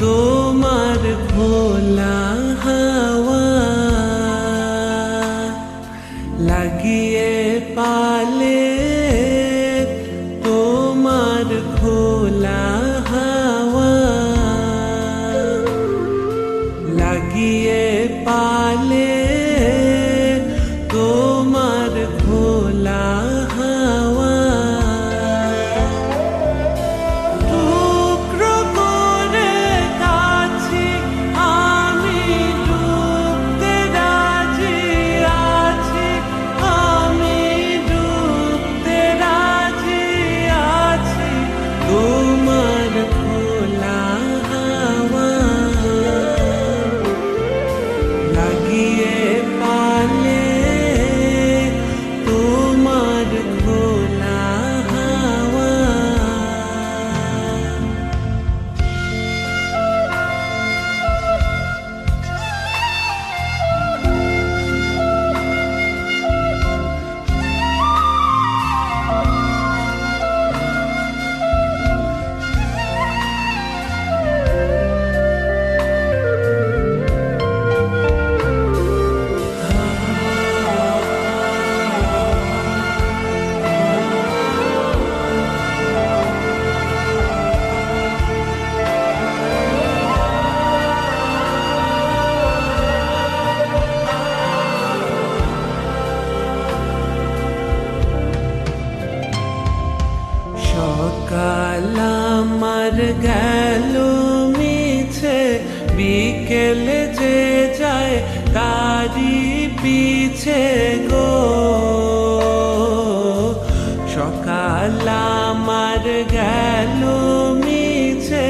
তোমার খোলা হাওয়া লাগিয়ে পালে, তোমার খোলা হাওয়া লাগিয়ে পালে, তোমার খোলা হাওয়া টুকরো করে কাছি আমি, ডুবতে রাজি আছি আমি, ডুবতে রাজি আছি তোমার খোলা হাওয়া লাগিয়ে পালে, তোমার খোলা হাওয়া। সকাল আমার গেল মিছে, বিকেল যে যায় তারি পিছে গো। সকাল আমার গেল মিছে,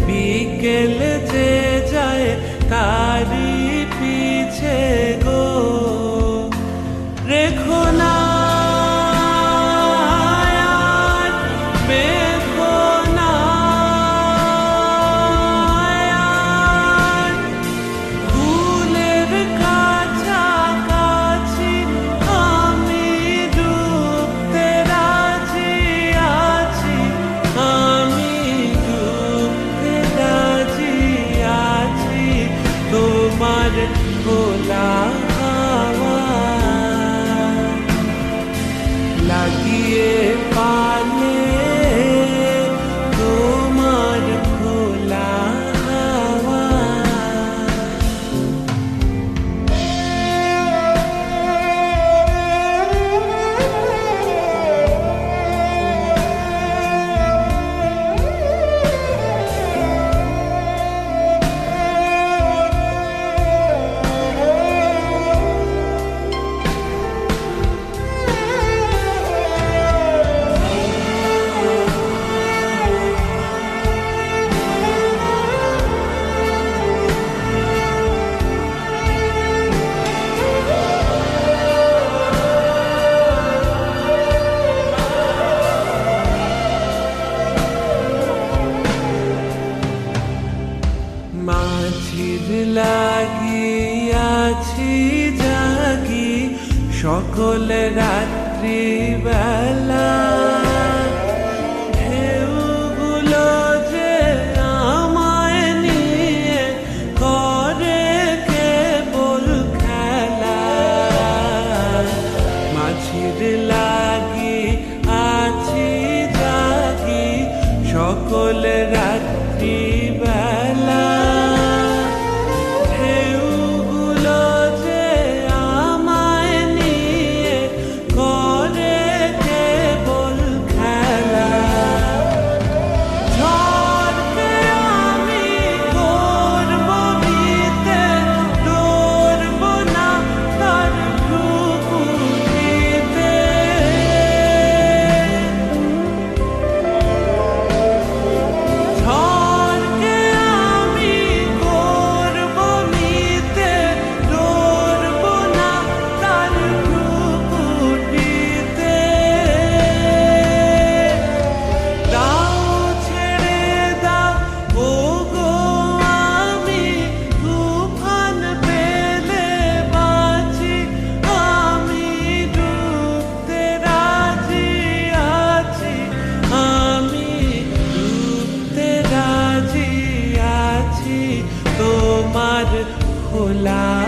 বিকেল যে যায় তারি পিছে গো। রেখো না তোমার খোলা হাওয়া লাগিয়ে পালে, তোমার খোলা হাওয়া। মাঝির লাগিয়াছি জাগি সকল রাত্রি বেলা, ঢেউগুলো যে আমায় নিয়ে করে কেবল খেলা। মাঝির লাগি আছি জাগি সকল রাত্রি বেলা, ঢেউগুলো যে আমায় নিয়ে করে কেবল খোলা